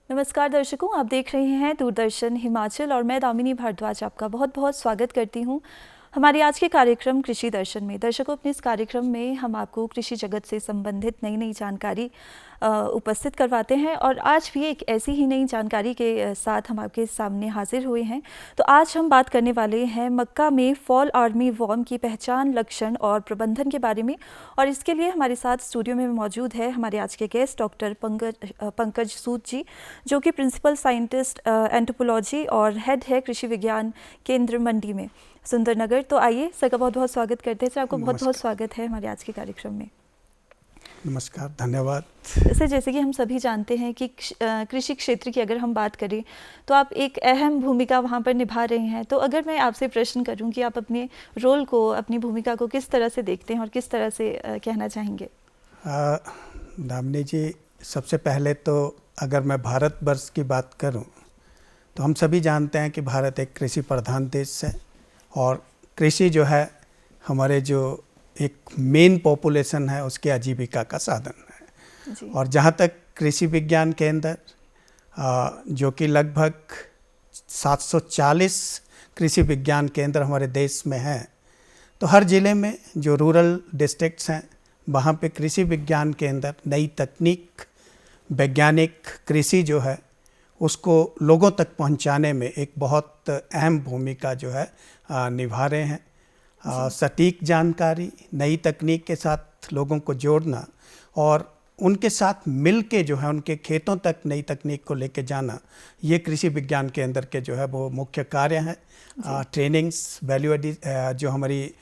नमस्कार दर्शकों, आप देख रहे हैं दूरदर्शन हिमाचल और मैं दामिनी भारद्वाज आपका बहुत बहुत स्वागत करती हूं हमारे आज के कार्यक्रम कृषि दर्शन में। दर्शकों, अपने इस कार्यक्रम में हम आपको कृषि जगत से संबंधित नई नई जानकारी उपस्थित करवाते हैं और आज भी एक ऐसी ही नई जानकारी के साथ हम आपके सामने हाजिर हुए हैं। तो आज हम बात करने वाले हैं मक्का में फॉल आर्मी वॉर्म की पहचान, लक्षण और प्रबंधन के बारे में। और इसके लिए हमारे साथ स्टूडियो में मौजूद है हमारे आज के गेस्ट डॉक्टर पंकज सूद जी, जो कि प्रिंसिपल साइंटिस्ट एंथ्रोपोलॉजी और हेड है कृषि विज्ञान केंद्र मंडी में सुंदरनगर। तो आइए सर का बहुत बहुत स्वागत करते हैं। सर, आपको बहुत बहुत स्वागत है हमारे आज के कार्यक्रम में। नमस्कार, धन्यवाद। सर, जैसे कि हम सभी जानते हैं कि कृषि क्षेत्र की अगर हम बात करें तो आप एक अहम भूमिका वहाँ पर निभा रहे हैं। तो अगर मैं आपसे प्रश्न करूँ कि आप अपने रोल को, अपनी भूमिका को किस तरह से देखते हैं और किस तरह से कहना चाहेंगे? दामिनी जी, सबसे पहले तो अगर मैं भारतवर्ष की बात करूं तो हम सभी जानते हैं कि भारत एक कृषि प्रधान देश है और कृषि जो है हमारे जो एक मेन पॉपुलेशन है उसके आजीविका का साधन है जी। और जहां तक कृषि विज्ञान केंद्र जो कि लगभग 740 कृषि विज्ञान केंद्र हमारे देश में हैं, तो हर ज़िले में जो रूरल डिस्ट्रिक्ट्स हैं वहाँ पे कृषि विज्ञान केंद्र नई तकनीक, वैज्ञानिक कृषि जो है उसको लोगों तक पहुंचाने में एक बहुत अहम भूमिका जो है निभा रहे हैं। सटीक जानकारी, नई तकनीक के साथ लोगों को जोड़ना और उनके साथ मिल के जो है उनके खेतों तक नई तकनीक को लेके जाना, ये कृषि विज्ञान केंद्र के जो है वो मुख्य कार्य हैं। ट्रेनिंग्स, वैल्यू एडिशन जो हमारी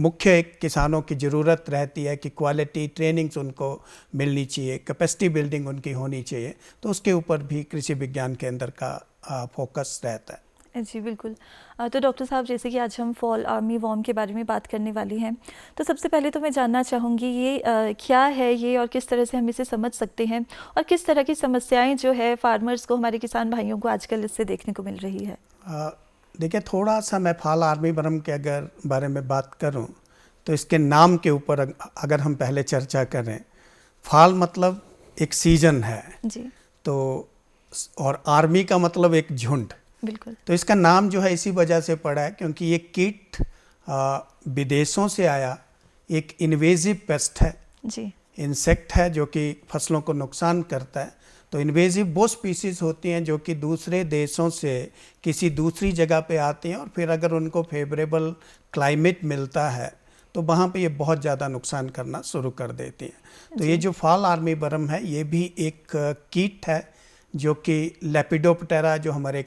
मुख्य एक किसानों की ज़रूरत रहती है कि क्वालिटी ट्रेनिंग्स उनको मिलनी चाहिए, कैपेसिटी बिल्डिंग उनकी होनी चाहिए, तो उसके ऊपर भी कृषि विज्ञान केंद्र का फोकस रहता है। जी बिल्कुल। तो डॉक्टर साहब, जैसे कि आज हम फॉल आर्मी वॉर्म के बारे में बात करने वाली हैं, तो सबसे पहले तो मैं जानना चाहूँगी ये क्या है ये और किस तरह से हम इसे समझ सकते हैं और किस तरह की समस्याएं जो है फार्मर्स को, हमारे किसान भाइयों को आजकल इससे देखने को मिल रही है? देखिए, थोड़ा सा मैं फॉल आर्मी वॉर्म के अगर बारे में बात करूं तो इसके नाम के ऊपर अगर हम पहले चर्चा करें, फॉल मतलब एक सीजन है जी। तो, और आर्मी का मतलब एक झुंड। बिल्कुल। तो इसका नाम जो है इसी वजह से पड़ा है क्योंकि ये कीट विदेशों से आया एक इन्वेजिव पेस्ट है जी। इंसेक्ट है जो कि फसलों को नुकसान करता है। तो इन्वेजिव वो स्पीसीज होती हैं जो कि दूसरे देशों से किसी दूसरी जगह पे आती हैं और फिर अगर उनको फेवरेबल क्लाइमेट मिलता है तो वहाँ पे ये बहुत ज़्यादा नुकसान करना शुरू कर देती हैं। तो ये जो फॉल आर्मी वर्म है ये भी एक कीट है जो कि लेपिडोप्टेरा, जो हमारे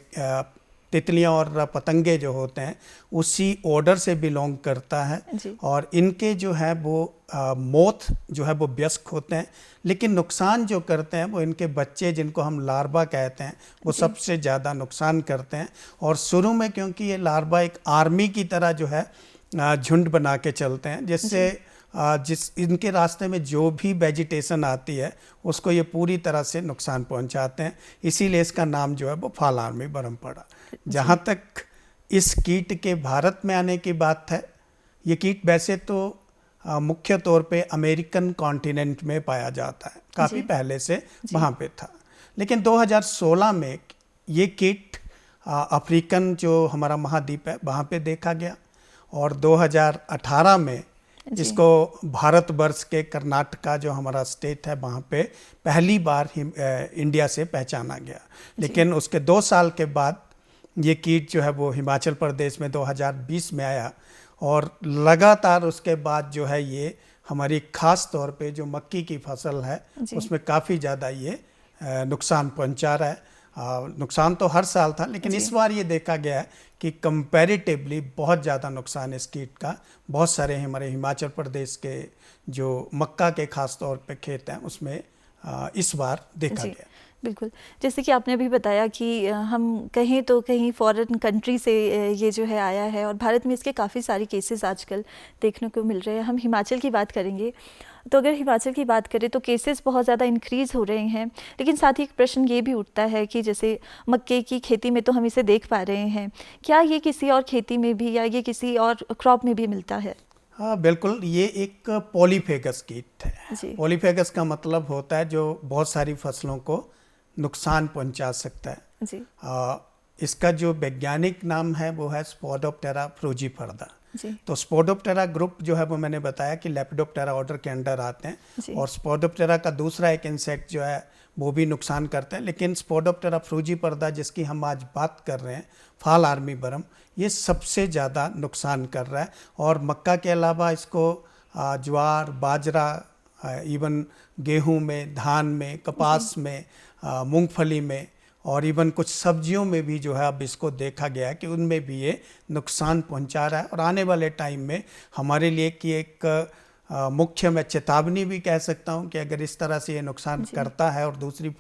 तितलियाँ और पतंगे जो होते हैं उसी ऑर्डर से बिलोंग करता है। और इनके जो है वो मोथ जो है वो वयस्क होते हैं, लेकिन नुकसान जो करते हैं वो इनके बच्चे, जिनको हम लार्वा कहते हैं, वो सबसे ज़्यादा नुकसान करते हैं। और शुरू में क्योंकि ये लार्वा एक आर्मी की तरह जो है झुंड बना के चलते हैं, जिससे जिस इनके रास्ते में जो भी वेजिटेशन आती है उसको ये पूरी तरह से नुकसान पहुंचाते हैं। इसीलिए इसका नाम जो है वो फॉल आर्मी वर्म पड़ा। जहाँ तक इस कीट के भारत में आने की बात है, ये कीट वैसे तो मुख्य तौर पे अमेरिकन कॉन्टिनेंट में पाया जाता है, काफ़ी पहले से वहाँ पे था, लेकिन 2016 में ये कीट अफ्रीकन जो हमारा महाद्वीप है वहाँ पे देखा गया और 2018 में इसको भारतवर्ष के कर्नाटका जो हमारा स्टेट है वहाँ पे पहली बार इंडिया से पहचाना गया। लेकिन उसके 2 साल के बाद ये कीट जो है वो हिमाचल प्रदेश में 2020 में आया और लगातार उसके बाद जो है ये हमारी खास तौर पे जो मक्की की फसल है उसमें काफ़ी ज़्यादा ये नुकसान पहुंचा रहा है। नुकसान तो हर साल था, लेकिन इस बार ये देखा गया है कि कंपैरेटिवली बहुत ज़्यादा नुकसान इस कीट का बहुत सारे हमारे हिमाचल प्रदेश के जो मक्का के खास तौर पे खेत हैं उसमें इस बार देखा गया। बिल्कुल, जैसे कि आपने अभी बताया कि हम कहीं तो कहीं फॉरेन कंट्री से ये जो है आया है और भारत में इसके काफ़ी सारे केसेस आजकल देखने को मिल रहे हैं। हम हिमाचल की बात करेंगे तो अगर हिमाचल की बात करें तो केसेस बहुत ज़्यादा इंक्रीज़ हो रहे हैं, लेकिन साथ ही एक प्रश्न ये भी उठता है कि जैसे मक्के की खेती में तो हम इसे देख पा रहे हैं, क्या ये किसी और खेती में भी या ये किसी और क्रॉप में भी मिलता है? हाँ बिल्कुल, ये एक पॉलीफेगस कीट है। पॉलीफेगस का मतलब होता है जो बहुत सारी फसलों को नुकसान पहुंचा सकता है। जी इसका जो वैज्ञानिक नाम है वो है स्पोडोप्टेरा फ्रूजीपर्दा। जी तो स्पोडोप्टेरा ग्रुप जो है वो मैंने बताया कि लेपिडोप्टेरा ऑर्डर के अंडर आते जी। हैं, और स्पोडोप्टेरा का दूसरा एक इंसेक्ट जो है वो भी नुकसान करते हैं, लेकिन स्पोडोप्टेरा फ्रूजीपर्दा जिसकी हम आज बात कर रहे हैं, फाल आर्मी बरम, ये सबसे ज़्यादा नुकसान कर रहा है। और मक्का के अलावा इसको ज्वार, बाजरा, इवन गेहूं में, धान में, कपास में, मूंगफली में, और इवन कुछ सब्जियों में भी जो है अब इसको देखा गया है कि उनमें भी ये नुकसान पहुंचा रहा है। और आने वाले टाइम में हमारे लिए कि एक मुख्य मैं चेतावनी भी कह सकता हूं कि अगर इस तरह से ये नुकसान करता है और दूसरी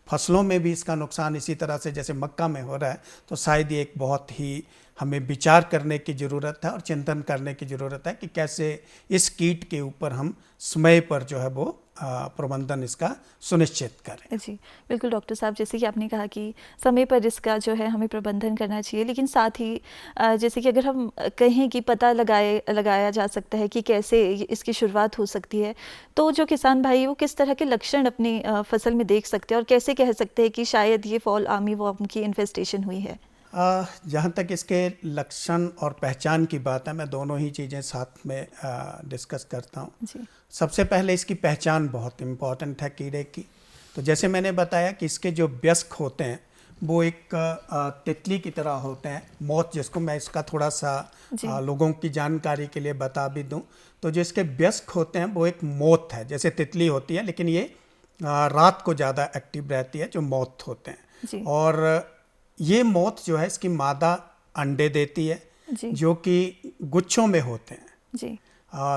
फसलों में भी इसका नुकसान इसी तरह से जैसे मक्का में हो रहा है, तो शायद ये एक बहुत ही हमें विचार करने की ज़रूरत है और चिंतन करने की ज़रूरत है कि कैसे इस कीट के ऊपर हम समय पर जो है वो प्रबंधन इसका सुनिश्चित करें। जी बिल्कुल डॉक्टर साहब, जैसे कि आपने कहा कि समय पर इसका जो है हमें प्रबंधन करना चाहिए, लेकिन साथ ही जैसे कि अगर हम कहें कि पता लगाया जा सकता है कि कैसे इसकी शुरुआत हो सकती है, तो जो किसान भाई वो किस तरह के लक्षण अपनी फसल में देख सकते हैं और कैसे कह सकते हैं कि शायद ये फॉल आर्मी वर्म की इन्फेस्टेशन हुई है? जहाँ तक इसके लक्षण और पहचान की बात है, मैं दोनों ही चीज़ें साथ में डिस्कस करता हूँ। सबसे पहले इसकी पहचान बहुत इम्पॉर्टेंट है कीड़े की। तो जैसे मैंने बताया कि इसके जो वयस्क होते हैं वो एक तितली की तरह होते हैं, मोथ, जिसको मैं इसका थोड़ा सा लोगों की जानकारी के लिए बता भी दूँ, तो जो इसके वयस्क होते हैं वो एक मोथ है, जैसे तितली होती है, लेकिन ये रात को ज़्यादा एक्टिव रहती है, जो मोथ होते हैं। और ये मोथ जो है इसकी मादा अंडे देती है जो कि गुच्छों में होते हैं जी।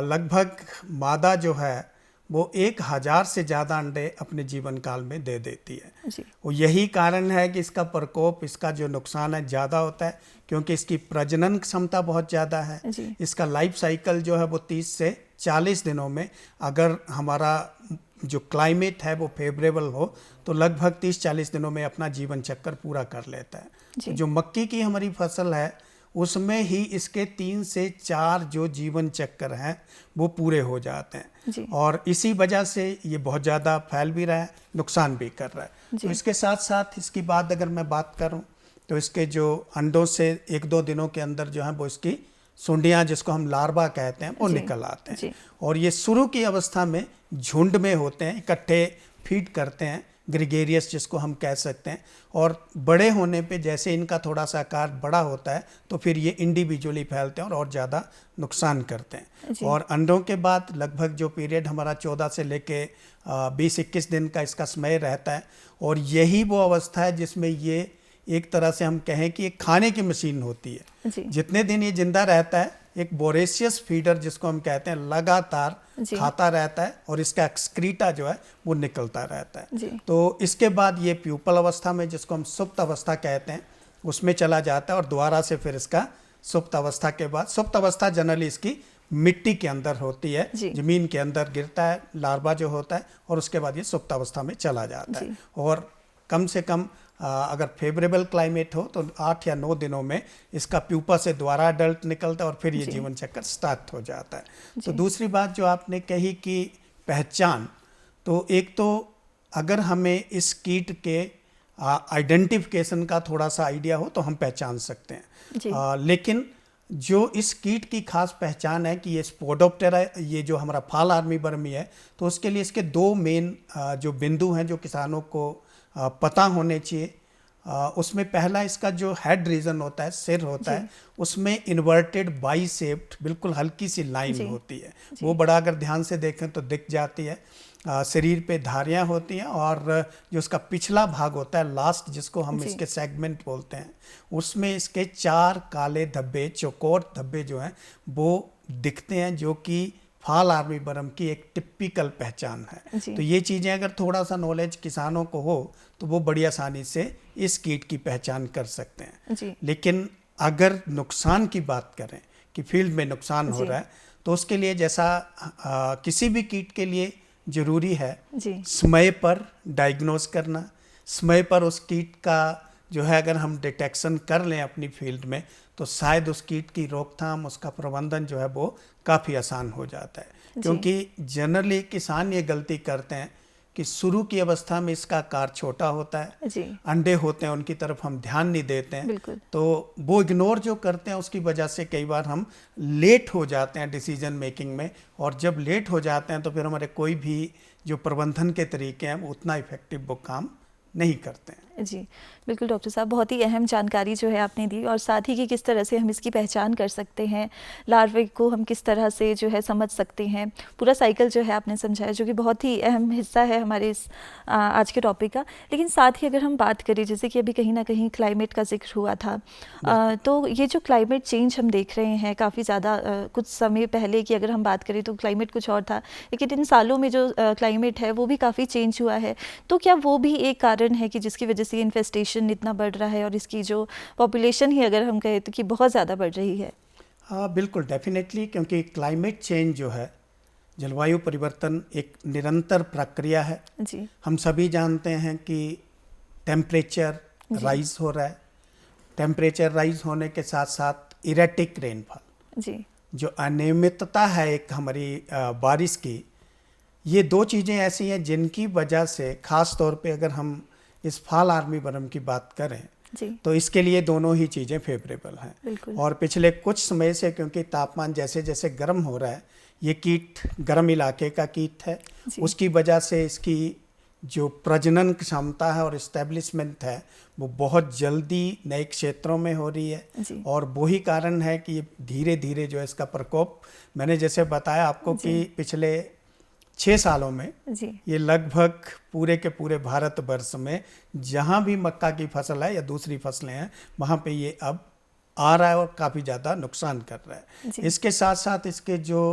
लगभग मादा जो है वो 1000 से ज़्यादा अंडे अपने जीवन काल में दे देती है जी। वो यही कारण है कि इसका प्रकोप, इसका जो नुकसान है ज़्यादा होता है, क्योंकि इसकी प्रजनन क्षमता बहुत ज़्यादा है जी। इसका लाइफ साइकिल जो है वो 30 से 40 दिनों में, अगर हमारा जो क्लाइमेट है वो फेवरेबल हो, तो लगभग 30-40 दिनों में अपना जीवन चक्र पूरा कर लेता है। जो मक्की की हमारी फसल है उसमें ही इसके 3 से 4 जो जीवन चक्र हैं वो पूरे हो जाते हैं, और इसी वजह से ये बहुत ज़्यादा फैल भी रहा है, नुकसान भी कर रहा है। तो इसके साथ साथ इसकी बात अगर मैं बात करूं तो इसके जो अंडों से 1-2 दिनों के अंदर जो है वो इसकी सुंडियाँ, जिसको हम लार्वा कहते हैं, वो निकल आते हैं। और ये शुरू की अवस्था में झुंड में होते हैं, इकट्ठे फीड करते हैं, ग्रिगेरियस जिसको हम कह सकते हैं। और बड़े होने पे जैसे इनका थोड़ा सा आकार बड़ा होता है तो फिर ये इंडिविजुअली फैलते हैं और ज़्यादा नुकसान करते हैं। और अंडों के बाद लगभग जो पीरियड हमारा 14 से लेके 20-21 दिन का इसका समय रहता है, और यही वो अवस्था है जिसमें ये एक तरह से हम कहें कि एक खाने की मशीन होती है। जितने दिन ये जिंदा रहता है, एक बोरेशियस फीडर जिसको हम कहते हैं, लगातार खाता रहता है और इसका एक्सक्रीटा जो है वो निकलता रहता है। तो इसके बाद ये प्यूपल अवस्था में, जिसको हम सुप्त अवस्था कहते हैं, उसमें चला जाता है, और दोबारा से फिर इसका सुप्त अवस्था के बाद, सुप्त अवस्था जनरली इसकी मिट्टी के अंदर होती है, जमीन के अंदर गिरता है लार्वा जो होता है, और उसके बाद ये सुप्त अवस्था में चला जाता है। और कम से कम अगर फेवरेबल क्लाइमेट हो तो 8 या 9 दिनों में इसका प्यूपा से दोबारा अडल्ट निकलता है और फिर ये जीवन चक्र स्टार्ट हो जाता है। तो दूसरी बात जो आपने कही कि पहचान, तो एक तो अगर हमें इस कीट के आइडेंटिफिकेशन का थोड़ा सा आइडिया हो तो हम पहचान सकते हैं, लेकिन जो इस कीट की खास पहचान है कि ये स्पोडोप्टेरा, ये जो हमारा फाल आर्मी बर्मी है, तो उसके लिए इसके 2 मेन जो बिंदु हैं जो किसानों को पता होने चाहिए। उसमें पहला, इसका जो हेड रीजन होता है, सिर होता है, उसमें इन्वर्टेड बाई शेप्ड बिल्कुल हल्की सी लाइन होती है, वो बड़ा अगर ध्यान से देखें तो दिख जाती है। शरीर पे धारियाँ होती हैं, और जो उसका पिछला भाग होता है, लास्ट, जिसको हम इसके सेगमेंट बोलते हैं, उसमें इसके 4 काले धब्बे, चौकोर धब्बे जो हैं वो दिखते हैं, जो कि फाल आर्मी बरम की एक टिपिकल पहचान है। तो ये चीज़ें अगर थोड़ा सा नॉलेज किसानों को हो तो वो बड़ी आसानी से इस कीट की पहचान कर सकते हैं। लेकिन अगर नुकसान की बात करें कि फील्ड में नुकसान हो रहा है, तो उसके लिए जैसा किसी भी कीट के लिए ज़रूरी है समय पर डायग्नोज करना, समय पर उस कीट का जो है अगर हम डिटेक्शन कर लें अपनी फील्ड में, तो शायद उस कीट की रोकथाम, उसका प्रबंधन जो है वो काफ़ी आसान हो जाता है। क्योंकि जनरली किसान ये गलती करते हैं कि शुरू की अवस्था में इसका आकार छोटा होता है, जी अंडे होते हैं उनकी तरफ हम ध्यान नहीं देते हैं, बिल्कुल। तो वो इग्नोर जो करते हैं उसकी वजह से कई बार हम लेट हो जाते हैं डिसीजन मेकिंग में, और जब लेट हो जाते हैं तो फिर हमारे कोई भी जो प्रबंधन के तरीके हैं वो उतना इफेक्टिव वो काम नहीं करते हैं। जी बिल्कुल डॉक्टर साहब, बहुत ही अहम जानकारी जो है आपने दी, और साथ ही कि किस तरह से हम इसकी पहचान कर सकते हैं, लार्वे को हम किस तरह से जो है समझ सकते हैं, पूरा साइकिल जो है आपने समझाया, जो कि बहुत ही अहम हिस्सा है हमारे इस आज के टॉपिक का। लेकिन साथ ही अगर हम बात करें, जैसे कि अभी कहीं ना कहीं क्लाइमेट का जिक्र हुआ था, तो ये जो क्लाइमेट चेंज हम देख रहे हैं काफ़ी ज़्यादा, कुछ समय पहले की अगर हम बात करें तो क्लाइमेट कुछ और था, लेकिन इन सालों में जो क्लाइमेट है वो भी काफ़ी चेंज हुआ है। तो क्या वो भी एक कारण है कि जिसकी वजह से इन्फेस्टेशन इतना बढ़ रहा है, और इसकी जो पॉपुलेशन ही अगर हम कहें तो कि बहुत ज़्यादा बढ़ रही है? हाँ बिल्कुल, डेफिनेटली, क्योंकि क्लाइमेट चेंज जो है, जलवायु परिवर्तन एक निरंतर प्रक्रिया है। जी हम सभी जानते हैं कि टेम्परेचर राइज हो रहा है, टेम्परेचर राइज होने के साथ साथ इरेटिक रेनफॉल, जी जो अनियमितता है एक हमारी बारिश की, ये दो चीज़ें ऐसी हैं जिनकी वजह से ख़ास तौर पे अगर हम इस फाल आर्मी वर्म की बात करें जी तो इसके लिए दोनों ही चीज़ें फेवरेबल हैं। बिल्कुल। और पिछले कुछ समय से क्योंकि तापमान जैसे जैसे गर्म हो रहा है, ये कीट गर्म इलाके का कीट है, जी। उसकी वजह से इसकी जो प्रजनन क्षमता है और इस्टेब्लिशमेंट है वो बहुत जल्दी नए क्षेत्रों में हो रही है। जी और वही कारण है कि धीरे धीरे जो है इसका प्रकोप, मैंने जैसे बताया आपको कि पिछले 6 सालों में जी ये लगभग पूरे के पूरे भारतवर्ष में जहाँ भी मक्का की फसल है या दूसरी फसलें हैं वहाँ पे ये अब आ रहा है और काफ़ी ज़्यादा नुकसान कर रहा है। जी इसके साथ साथ इसके जो,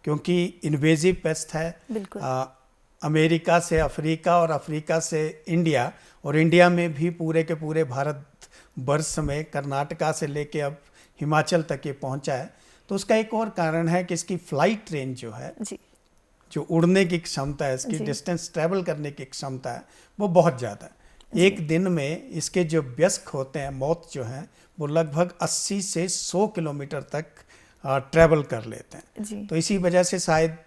क्योंकि इन्वेजिव पेस्ट है, बिल्कुल। अमेरिका से अफ्रीका और अफ्रीका से इंडिया, और इंडिया में भी पूरे के पूरे भारतवर्ष में कर्नाटका से लेके अब हिमाचल तक ये पहुँचा है। तो उसका एक और कारण है कि इसकी फ्लाइट रेंज जो है, जी जो उड़ने की क्षमता है, इसकी जी। डिस्टेंस ट्रैवल करने की क्षमता है, वो बहुत ज़्यादा है। एक दिन में इसके जो वयस्क होते हैं, मौत जो हैं, वो लगभग 80 से 100 किलोमीटर तक ट्रैवल कर लेते हैं। जी तो इसी वजह से शायद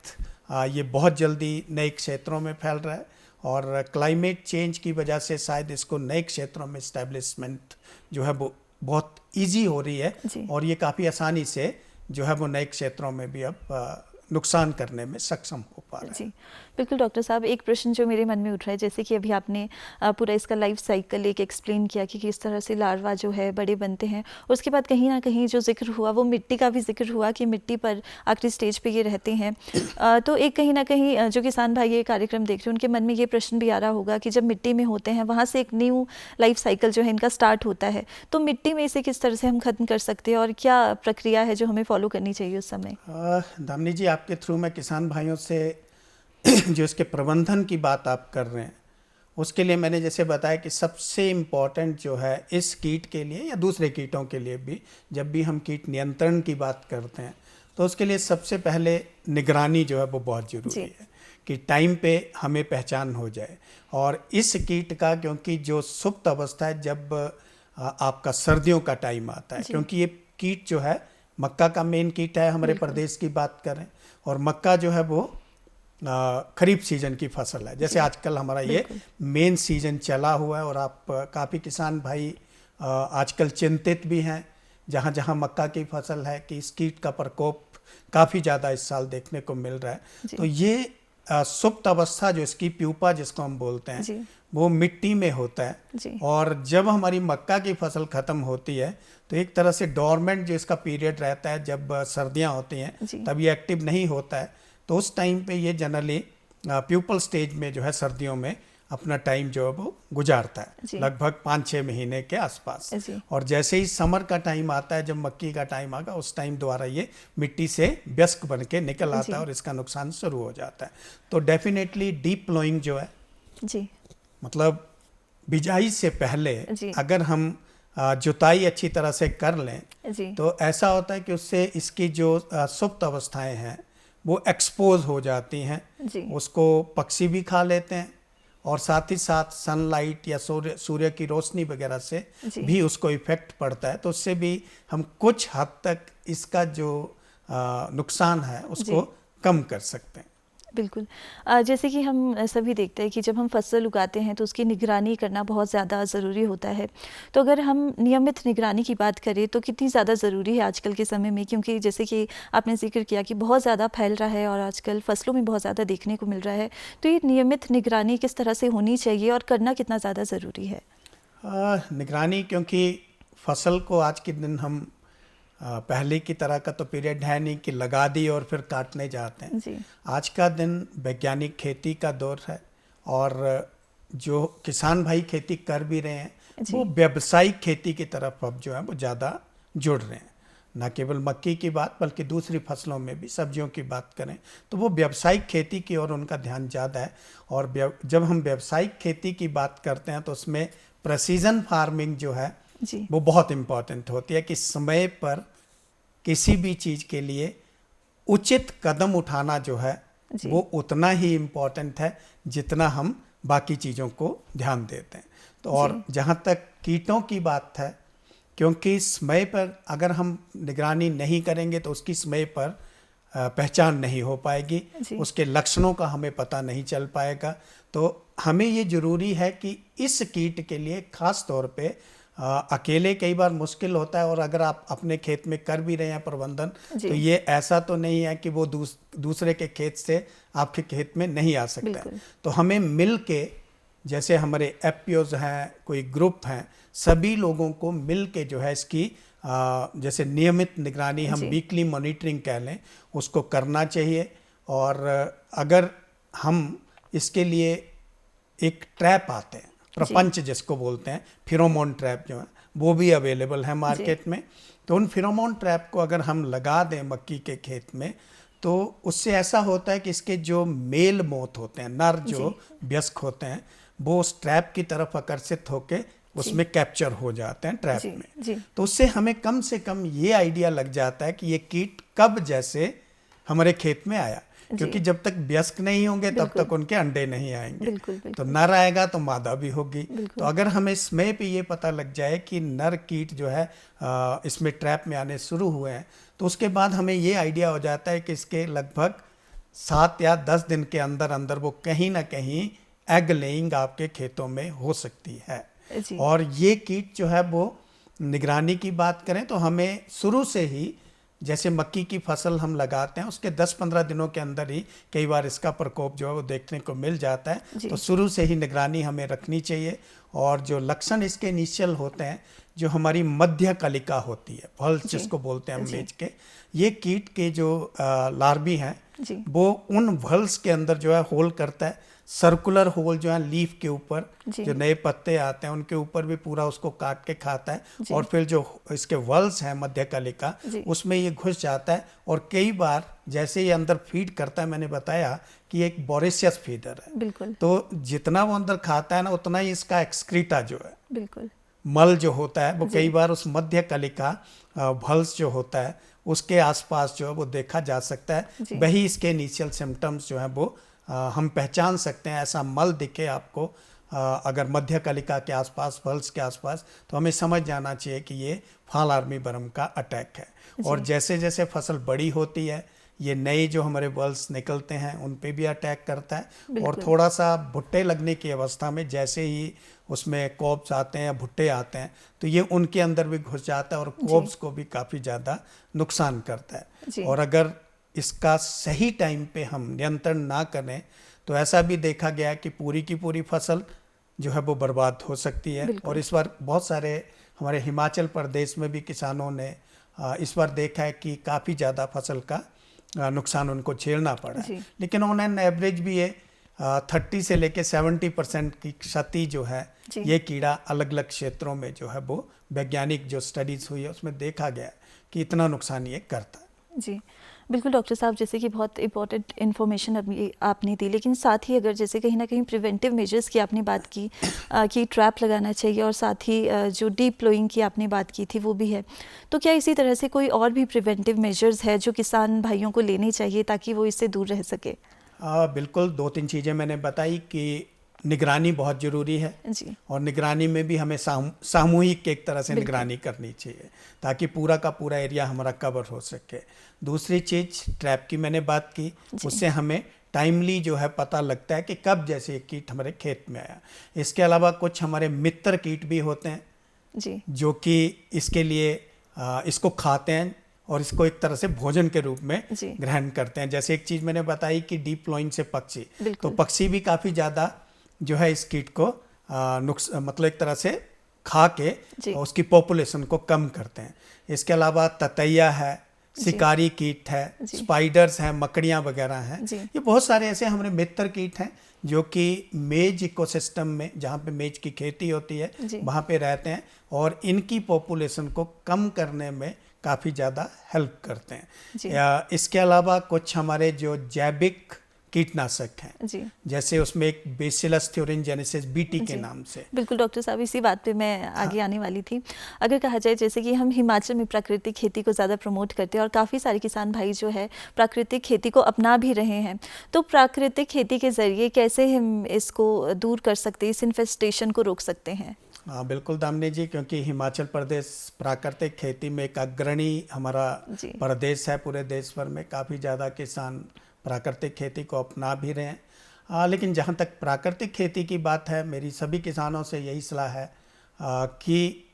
ये बहुत जल्दी नए क्षेत्रों में फैल रहा है, और क्लाइमेट चेंज की वजह से शायद इसको नए क्षेत्रों में इस्टेब्लिशमेंट जो है वो बहुत ईजी हो रही है, जी और ये काफ़ी आसानी से जो है वो नए क्षेत्रों में भी अब नुकसान करने में सक्षम हो पा रहा है। जी बिल्कुल डॉक्टर साहब, एक प्रश्न जो मेरे मन में उठ रहा है, जैसे कि अभी आपने पूरा इसका लाइफ साइकिल एक एक्सप्लेन किया कि किस तरह से लार्वा जो है बड़े बनते हैं, और उसके बाद कहीं ना कहीं जो जिक्र हुआ वो मिट्टी का भी जिक्र हुआ कि मिट्टी पर आखिरी स्टेज पे ये रहते हैं। तो एक कहीं ना कहीं जो किसान भाई ये कार्यक्रम देख रहे हैं उनके मन में ये प्रश्न भी आ रहा होगा कि जब मिट्टी में होते हैं वहाँ से एक न्यू लाइफ साइकिल जो है इनका स्टार्ट होता है, तो मिट्टी में इसे किस तरह से हम ख़त्म कर सकते हैं, और क्या प्रक्रिया है जो हमें फॉलो करनी चाहिए उस समय? दामिनी जी, आपके थ्रू मैं किसान भाइयों से जो इसके प्रबंधन की बात आप कर रहे हैं, उसके लिए मैंने जैसे बताया कि सबसे इम्पॉर्टेंट जो है इस कीट के लिए या दूसरे कीटों के लिए भी, जब भी हम कीट नियंत्रण की बात करते हैं तो उसके लिए सबसे पहले निगरानी जो है वो बहुत ज़रूरी है कि टाइम पे हमें पहचान हो जाए। और इस कीट का, क्योंकि जो सुप्त अवस्था है जब आपका सर्दियों का टाइम आता है, क्योंकि ये कीट जो है मक्का का मेन कीट है, हमारे प्रदेश की बात करें, और मक्का जो है वो खरीफ सीजन की फसल है। जैसे आजकल हमारा ये मेन सीजन चला हुआ है, और आप काफ़ी किसान भाई आजकल चिंतित भी हैं जहाँ जहाँ मक्का की फसल है कि इस कीट का प्रकोप काफ़ी ज़्यादा इस साल देखने को मिल रहा है। तो ये सुप्त अवस्था जो इसकी प्यूपा जिसको हम बोलते हैं वो मिट्टी में होता है, और जब हमारी मक्का की फसल ख़त्म होती है तो एक तरह से डोरमेंट जो इसका पीरियड रहता है, जब सर्दियाँ होती हैं तब ये एक्टिव नहीं होता है, तो उस टाइम पे ये जनरली प्यूपल स्टेज में जो है सर्दियों में अपना टाइम जो है वो गुजारता है, लगभग 5-6 महीने के आसपास। और जैसे ही समर का टाइम आता है, जब मक्की का टाइम आगा, उस टाइम द्वारा ये मिट्टी से वयस्क बन के निकल आता है और इसका नुकसान शुरू हो जाता है। तो डेफिनेटली डीप प्लोइंग जो है, मतलब बिजाई से पहले अगर हम जुताई अच्छी तरह से कर लें तो ऐसा होता है कि उससे इसकी जो सुप्त अवस्थाएं हैं वो एक्सपोज हो जाती हैं, उसको पक्षी भी खा लेते हैं, और साथ ही साथ सनलाइट या सूर्य की रोशनी वगैरह से भी उसको इफेक्ट पड़ता है। तो उससे भी हम कुछ हद तक इसका जो नुकसान है उसको कम कर सकते हैं। बिल्कुल। जैसे कि हम सभी देखते हैं कि जब हम फसल उगाते हैं तो उसकी निगरानी करना बहुत ज़्यादा ज़रूरी होता है। तो अगर हम नियमित निगरानी की बात करें तो कितनी ज़्यादा ज़रूरी है आजकल के समय में? क्योंकि जैसे कि आपने ज़िक्र किया कि बहुत ज़्यादा फैल रहा है और आजकल फसलों में बहुत ज़्यादा देखने को मिल रहा है। तो ये नियमित निगरानी किस तरह से होनी चाहिए और करना कितना ज़्यादा ज़रूरी है? निगरानी, क्योंकि फसल को आज के दिन हम पहले की तरह का तो पीरियड है नहीं कि लगा दी और फिर काटने जाते हैं। जी। आज का दिन वैज्ञानिक खेती का दौर है और जो किसान भाई खेती कर भी रहे हैं जी। वो व्यावसायिक खेती की तरफ अब जो है वो ज़्यादा जुड़ रहे हैं। न केवल मक्की की बात बल्कि दूसरी फसलों में भी, सब्जियों की बात करें तो वो व्यावसायिक खेती की ओर उनका ध्यान ज़्यादा है। और जब हम व्यावसायिक खेती की बात करते हैं तो उसमें प्रेसिजन फार्मिंग जो है जी। वो बहुत इम्पॉर्टेंट होती है कि समय पर किसी भी चीज़ के लिए उचित कदम उठाना जो है जी। वो उतना ही इम्पॉर्टेंट है जितना हम बाकी चीज़ों को ध्यान देते हैं। तो और जहाँ तक कीटों की बात है, क्योंकि समय पर अगर हम निगरानी नहीं करेंगे तो उसकी समय पर पहचान नहीं हो पाएगी, उसके लक्षणों का हमें पता नहीं चल पाएगा। तो हमें ये ज़रूरी है कि इस कीट के लिए ख़ास तौर पे अकेले कई बार मुश्किल होता है, और अगर आप अपने खेत में कर भी रहे हैं प्रबंधन तो ये ऐसा तो नहीं है कि वो दूसरे के खेत से आपके खेत में नहीं आ सकता है। तो हमें मिल के, जैसे हमारे एफपीओज हैं, कोई ग्रुप हैं, सभी लोगों को मिल के जो है इसकी जैसे नियमित निगरानी, हम वीकली मॉनिटरिंग कह लें, उसको करना चाहिए। और अगर हम इसके लिए एक ट्रैप आते हैं, प्रपंच जिसको बोलते हैं, फिरोमोन ट्रैप जो है वो भी अवेलेबल है मार्केट में। तो उन फिरोमोन ट्रैप को अगर हम लगा दें मक्की के खेत में तो उससे ऐसा होता है कि इसके जो मेल मोथ होते हैं, नर जो वयस्क होते हैं, वो उस ट्रैप की तरफ आकर्षित होके उसमें कैप्चर हो जाते हैं ट्रैप में। तो उससे हमें कम से कम ये आइडिया लग जाता है कि ये कीट कब जैसे हमारे खेत में आया, क्योंकि जब तक वयस्क नहीं होंगे तब तक उनके अंडे नहीं आएंगे। तो नर आएगा तो मादा भी होगी। तो अगर हमें समय पे ये पता लग जाए कि नर कीट जो है इसमें ट्रैप में आने शुरू हुए हैं, तो उसके बाद हमें ये आइडिया हो जाता है कि इसके लगभग 7 या 10 दिन के अंदर अंदर वो कहीं ना कहीं एग लेइंग आपके खेतों में हो सकती है। और ये कीट जो है वो निगरानी की बात करें तो हमें शुरू से ही, जैसे मक्की की फसल हम लगाते हैं उसके 10-15 दिनों के अंदर ही कई बार इसका प्रकोप जो है वो देखने को मिल जाता है। तो शुरू से ही निगरानी हमें रखनी चाहिए। और जो लक्षण इसके इनिशियल होते हैं, जो हमारी मध्य कलिका होती है, भल्स जिसको बोलते हैं हम मेज के, ये कीट के जो लार्वी हैं वो उन भल्स के अंदर जो है होल करता है, सर्कुलर होल जो है लीफ के ऊपर, जो नए पत्ते आते हैं उनके ऊपर भी पूरा उसको काट के खाता है। और फिर जो इसके वल्स हैं मध्य कलिका, उसमें ये घुस जाता है। और कई बार जैसे ये अंदर फीड करता है, मैंने बताया कि ये एक बोरेशियस फीडर है, तो जितना वो अंदर खाता है ना उतना ही इसका एक्सक्रीटा जो है, मल जो होता है वो कई बार उस मध्य कलिका भल्स जो होता है उसके आसपास जो है वो देखा जा सकता है। वही इसके इनिशियल सिम्टम्स जो है वो हम पहचान सकते हैं। ऐसा मल दिखे आपको अगर मध्य कलिका के आसपास, भल्स के आसपास, तो हमें समझ जाना चाहिए कि ये फाल आर्मी वर्म का अटैक है। और जैसे जैसे फसल बड़ी होती है ये नए जो हमारे बल्स निकलते हैं उन पे भी अटैक करता है। और थोड़ा सा भुट्टे लगने की अवस्था में जैसे ही उसमें कॉब्स आते हैं या भुट्टे आते हैं तो ये उनके अंदर भी घुस जाता है और कॉब्स को भी काफ़ी ज़्यादा नुकसान करता है। और अगर इसका सही टाइम पे हम नियंत्रण ना करें तो ऐसा भी देखा गया है कि पूरी की पूरी फसल जो है वो बर्बाद हो सकती है। और इस बार बहुत सारे हमारे हिमाचल प्रदेश में भी किसानों ने इस बार देखा है कि काफ़ी ज़्यादा फसल का नुकसान उनको झेलना पड़ा है। लेकिन ऑन एन एवरेज भी ये 30 से लेके 70% की क्षति जो है ये कीड़ा अलग अलग क्षेत्रों में जो है वो वैज्ञानिक जो स्टडीज़ हुई है उसमें देखा गया कि इतना नुकसान ये करता है। जी बिल्कुल डॉक्टर साहब, जैसे कि बहुत इंपॉर्टेंट इन्फॉर्मेशन अभी आपने दी, लेकिन साथ ही अगर जैसे कहीं ना कहीं प्रिवेंटिव मेजर्स की आपने बात की कि ट्रैप लगाना चाहिए, और साथ ही जो डीप प्लोइंग की आपने बात की थी वो भी है, तो क्या इसी तरह से कोई और भी प्रिवेंटिव मेजर्स है जो किसान भाइयों को लेने चाहिए ताकि वो इससे दूर रह सके? बिल्कुल, 2-3 चीज़ें मैंने बताई कि निगरानी बहुत ज़रूरी है जी। और निगरानी में भी हमें सामूहिक एक तरह से निगरानी करनी चाहिए ताकि पूरा का पूरा एरिया हमारा कवर हो सके। दूसरी चीज़ ट्रैप की मैंने बात की, उससे हमें टाइमली जो है पता लगता है कि कब जैसे कीट हमारे खेत में आया। इसके अलावा कुछ हमारे मित्र कीट भी होते हैं जी जो कि इसके लिए इसको खाते हैं और इसको एक तरह से भोजन के रूप में जी ग्रहण करते हैं। जैसे एक चीज़ मैंने बताई कि डीप फ्लोइंग से पक्षी, तो बिल्कुल पक्षी भी काफ़ी ज़्यादा जो है इस कीट को मतलब एक तरह से खा के जी उसकी पॉपुलेशन को कम करते हैं। इसके अलावा ततैया है, जी शिकारी कीट है, जी स्पाइडर्स हैं, मकड़ियाँ वगैरह हैं। जी ये बहुत सारे ऐसे हमारे मित्र कीट हैं जो कि मेज इकोसिस्टम में, जहाँ पे मेज की खेती होती है, जी वहाँ पे रहते हैं और इनकी पॉपुलेशन को कम करने में काफ़ी ज़्यादा हेल्प करते हैं। जी इसके अलावा कुछ हमारे जो जैविक कीटनाशक हैं, जी जैसे उसमें एक बेसिलस थ्योरिनजेनेसिस बीटी के जी नाम से। बिल्कुल डॉक्टर साहब, इसी बात पे मैं आगे आने वाली थी। अगर कहा जाए जैसे कि हम हिमाचल में प्राकृतिक खेती को ज़्यादा प्रमोट करते हैं और काफ़ी सारे किसान भाई जो है प्राकृतिक खेती को अपना भी रहे हैं, तो प्राकृतिक खेती के ज़रिए कैसे हम इसको दूर कर सकते हैं, इस इन्फेस्टेशन को रोक सकते हैं? हाँ बिल्कुल दामिनी जी, क्योंकि हिमाचल प्रदेश प्राकृतिक खेती में एक अग्रणी हमारा जी प्रदेश है। पूरे देश भर में काफ़ी ज़्यादा किसान प्राकृतिक खेती को अपना भी रहे हैं। लेकिन जहाँ तक प्राकृतिक खेती की बात है, मेरी सभी किसानों से यही सलाह है कि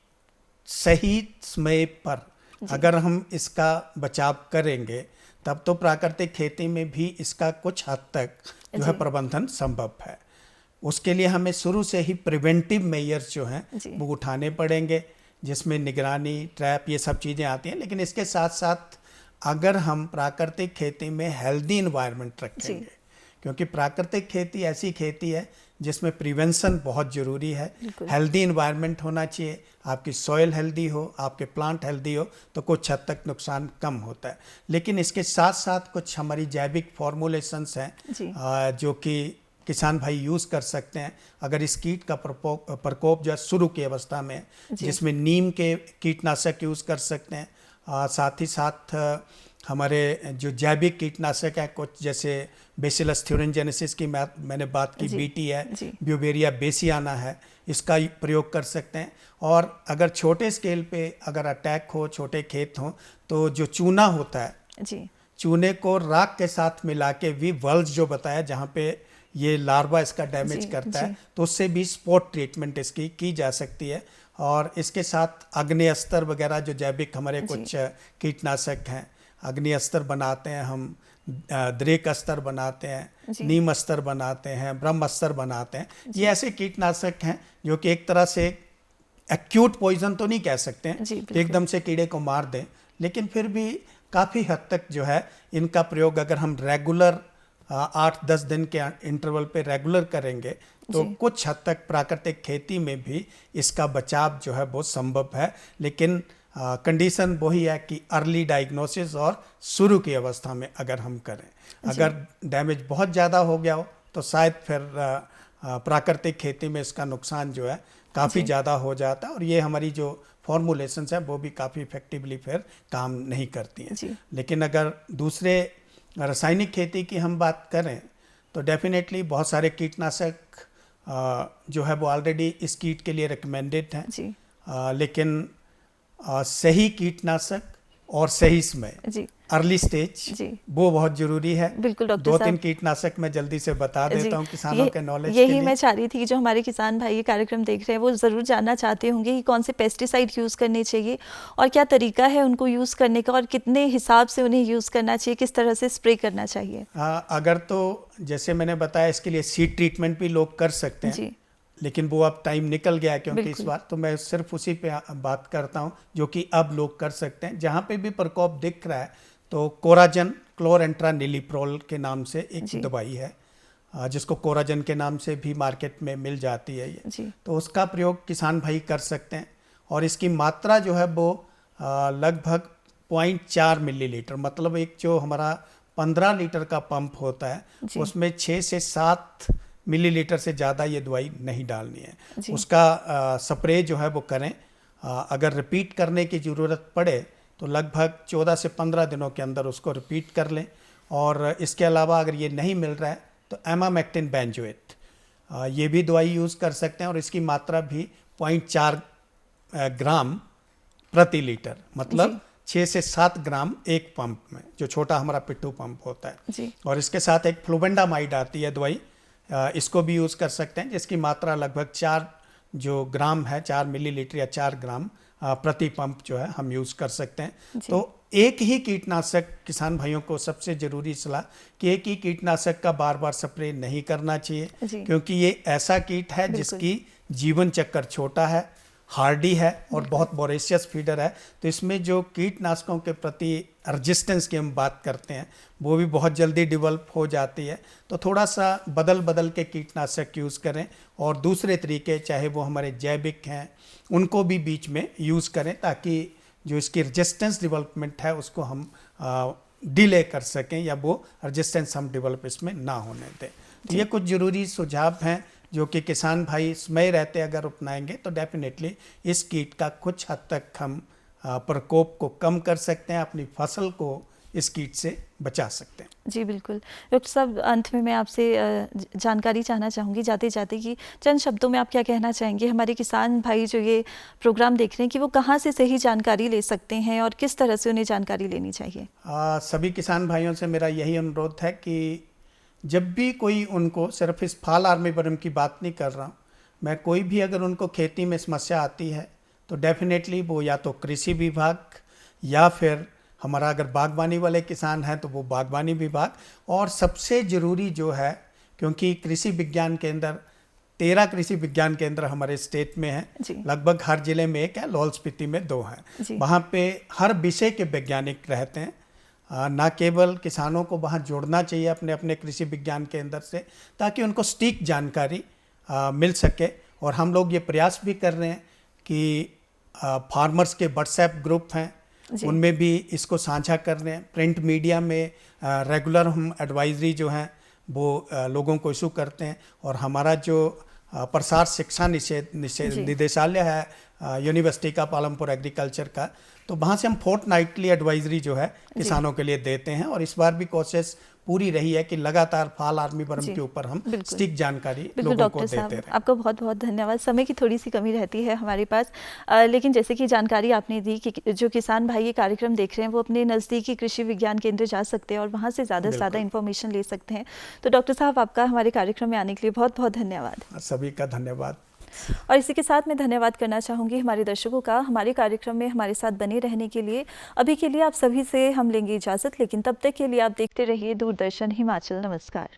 सही समय पर जी अगर हम इसका बचाव करेंगे तब तो प्राकृतिक खेती में भी इसका कुछ हद तक जो है जी प्रबंधन संभव है। उसके लिए हमें शुरू से ही प्रिवेंटिव मेजर्स जो हैं जी वो उठाने पड़ेंगे, जिसमें निगरानी, ट्रैप, ये सब चीज़ें आती हैं। लेकिन इसके साथ साथ अगर हम प्राकृतिक खेती में हेल्दी इन्वायरमेंट जी रखेंगे, क्योंकि प्राकृतिक खेती ऐसी खेती है जिसमें प्रिवेंशन बहुत ज़रूरी है। बिल्कुल हेल्दी इन्वायरमेंट होना चाहिए, आपकी सॉइल हेल्दी हो, आपके प्लांट हेल्दी हो, तो कुछ हद तक नुकसान कम होता है। लेकिन इसके साथ साथ कुछ हमारी जैविक फॉर्मुलेशंस हैं जी जो कि किसान भाई यूज़ कर सकते हैं अगर इस कीट का प्रकोप जो है शुरू की अवस्था में, जी जिसमें नीम के कीटनाशक यूज़ कर सकते हैं। साथ ही साथ हमारे जो जैविक कीटनाशक हैं कुछ, जैसे बेसिलस थ्योरिनजेनेसिस की मैंने बात की, जी बीटी है, जी ब्यूवेरिया बेसियाना है, इसका प्रयोग कर सकते हैं। और अगर छोटे स्केल पे अगर अटैक हो, छोटे खेत हों, तो जो चूना होता है, जी चूने को राख के साथ मिला के भी वल्ज जो बताया जहाँ पे ये लार्वा इसका डैमेज जी करता जी है, तो उससे भी स्पॉट ट्रीटमेंट इसकी की जा सकती है। और इसके साथ अग्नि-अस्त्र वगैरह जो जैविक हमारे जी कुछ कीटनाशक हैं, अग्नि-अस्त्र बनाते हैं हम, दृक अस्त्र बनाते हैं, जी नीम अस्त्र बनाते हैं, ब्रह्मास्त्र बनाते हैं। जी ये ऐसे कीटनाशक हैं जो कि एक तरह से एक्यूट पॉइजन तो नहीं कह सकते हैं जी कि बिल्कुल एकदम से कीड़े को मार दें, लेकिन फिर भी काफ़ी हद तक जो है इनका प्रयोग अगर हम रेगुलर 8-10 दिन के इंटरवल पे रेगुलर करेंगे तो जी कुछ हद तक प्राकृतिक खेती में भी इसका बचाव जो है बहुत संभव है। लेकिन कंडीशन वही है कि अर्ली डायग्नोसिस और शुरू की अवस्था में अगर हम करें। जी अगर डैमेज बहुत ज़्यादा हो गया हो तो शायद फिर प्राकृतिक खेती में इसका नुकसान जो है काफ़ी जी ज़्यादा हो जाता है और ये हमारी जो फॉर्मुलेशंस है वो भी काफ़ी इफेक्टिवली फिर काम नहीं करती हैं। जी लेकिन अगर दूसरे रासायनिक खेती की हम बात करें तो डेफिनेटली बहुत सारे कीटनाशक जो है वो ऑलरेडी इस कीट के लिए रिकमेंडेड हैं। जी लेकिन सही कीटनाशक और सही समय, जी अर्ली स्टेज, जी वो बहुत ज़रूरी है। बिल्कुल डॉक्टर 2-3 साहब, कीटनाशक मैं जल्दी से बता जी देता हूँ किसानों ये के नॉलेज के यही लिए। मैं चाह रही थी कि जो हमारे किसान भाई ये कार्यक्रम देख रहे हैं वो ज़रूर जानना चाहते होंगे कि कौन से पेस्टिसाइड यूज़ करने चाहिए और क्या तरीका है उनको यूज़ करने का और कितने हिसाब से उन्हें यूज़ करना चाहिए, किस तरह से स्प्रे करना चाहिए। अगर तो जैसे मैंने बताया इसके लिए सीड ट्रीटमेंट भी लोग कर सकते हैं, जी लेकिन वो अब टाइम निकल गया है क्योंकि इस बिल्कुल बार तो मैं सिर्फ उसी पे बात करता हूँ जो कि अब लोग कर सकते हैं। जहाँ पे भी प्रकोप दिख रहा है तो कोराजन, क्लोरेंट्रानिलिप्रोल के नाम से एक जी दवाई है जिसको कोराजन के नाम से भी मार्केट में मिल जाती है ये, जी तो उसका प्रयोग किसान भाई कर सकते हैं। और इसकी मात्रा जो है वो लगभग 0.4 मिलीलीटर, मतलब एक जो हमारा 15 लीटर का पंप होता है जी उसमें 6 से 7 मिलीलीटर से ज़्यादा ये दवाई नहीं डालनी है। जी उसका स्प्रे जो है वो करें। अगर रिपीट करने की ज़रूरत पड़े तो लगभग 14 से 15 दिनों के अंदर उसको रिपीट कर लें। और इसके अलावा अगर ये नहीं मिल रहा है तो एमामेक्टिन बेंजोएट ये भी दवाई यूज़ कर सकते हैं और इसकी मात्रा भी 0.4 ग्राम प्रति लीटर, मतलब 6 से 7 ग्राम एक पंप में, जो छोटा हमारा पिट्ठू पंप होता है जी। और इसके साथ एक फ्लुबेंडामाइड आती है दवाई, इसको भी यूज़ कर सकते हैं, जिसकी मात्रा लगभग 4 जो ग्राम है, 4 मिलीलीटर या 4 ग्राम प्रति पंप जो है हम यूज़ कर सकते हैं। तो एक ही कीटनाशक, किसान भाइयों को सबसे ज़रूरी सलाह कि एक ही कीटनाशक का बार बार स्प्रे नहीं करना चाहिए, क्योंकि ये ऐसा कीट है जिसकी जीवन चक्र छोटा है, हार्डी है और बहुत वोरेशियस फीडर है। तो इसमें जो कीटनाशकों के प्रति रेजिस्टेंस की हम बात करते हैं वो भी बहुत जल्दी डेवलप हो जाती है। तो थोड़ा सा बदल के कीटनाशक यूज़ करें और दूसरे तरीके, चाहे वो हमारे जैविक हैं, उनको भी बीच में यूज़ करें, ताकि जो इसकी रेजिस्टेंस डेवलपमेंट है उसको हम डिले कर सकें या वो रेजिस्टेंस हम डेवलप इसमें ना होने दें। तो ये कुछ ज़रूरी सुझाव हैं जो कि किसान भाई समय रहते अगर अपनाएंगे तो डेफिनेटली इस कीट का कुछ हद तक हम प्रकोप को कम कर सकते हैं, अपनी फसल को इस कीट से बचा सकते हैं। जी बिल्कुल। डॉक्टर साहब, अंत में मैं आपसे जानकारी चाहना चाहूँगी जाते जाते कि चंद शब्दों में आप क्या कहना चाहेंगे हमारे किसान भाई जो ये प्रोग्राम देख रहे हैं कि वो कहाँ से सही जानकारी ले सकते हैं और किस तरह से उन्हें जानकारी लेनी चाहिए? सभी किसान भाइयों से मेरा यही अनुरोध है कि जब भी कोई उनको, सिर्फ इस फाल आर्मीवर्म की बात नहीं कर रहा हूँ मैं, कोई भी अगर उनको खेती में समस्या आती है तो डेफिनेटली वो या तो कृषि विभाग या फिर हमारा अगर बागवानी वाले किसान हैं तो वो बागवानी विभाग, और सबसे ज़रूरी जो है, क्योंकि कृषि विज्ञान केंद्र 13 कृषि विज्ञान केंद्र हमारे स्टेट में है, लगभग हर जिले में एक है, लाहौल स्पीति में 2 हैं। वहाँ पे हर विषय के वैज्ञानिक रहते हैं। ना केवल किसानों को वहाँ जोड़ना चाहिए अपने अपने कृषि विज्ञान केंद्र से, ताकि उनको सटीक जानकारी मिल सके। और हम लोग ये प्रयास भी कर रहे हैं कि फार्मर्स के व्हाट्सएप ग्रुप हैं उनमें भी इसको साझा कर रहे हैं। प्रिंट मीडिया में रेगुलर हम एडवाइजरी जो हैं वो लोगों को इशू करते हैं। और हमारा जो प्रसार शिक्षा निदेशालय है यूनिवर्सिटी का, पालमपुर एग्रीकल्चर का, तो वहाँ से हम फोर्टनाइटली एडवाइजरी जो है किसानों के लिए देते हैं। और इस बार भी कोशिश पूरी रही है कि लगातार फाल आर्मीवर्म के ऊपर हम सटीक जानकारी लोगों को देते रहें। आपका बहुत बहुत धन्यवाद। समय की थोड़ी सी कमी रहती है हमारे पास, लेकिन जैसे कि जानकारी आपने दी कि जो किसान भाई ये कार्यक्रम देख रहे हैं वो अपने नज़दीकी कृषि विज्ञान केंद्र जा सकते हैं और वहाँ से ज़्यादा से ज़्यादा इन्फॉर्मेशन ले सकते हैं। तो डॉक्टर साहब, आपका हमारे कार्यक्रम में आने के लिए बहुत बहुत धन्यवाद। सभी का धन्यवाद। और इसी के साथ मैं धन्यवाद करना चाहूँगी हमारे दर्शकों का हमारे कार्यक्रम में हमारे साथ बने रहने के लिए। अभी के लिए आप सभी से हम लेंगे इजाज़त, लेकिन तब तक के लिए आप देखते रहिए दूरदर्शन हिमाचल। नमस्कार।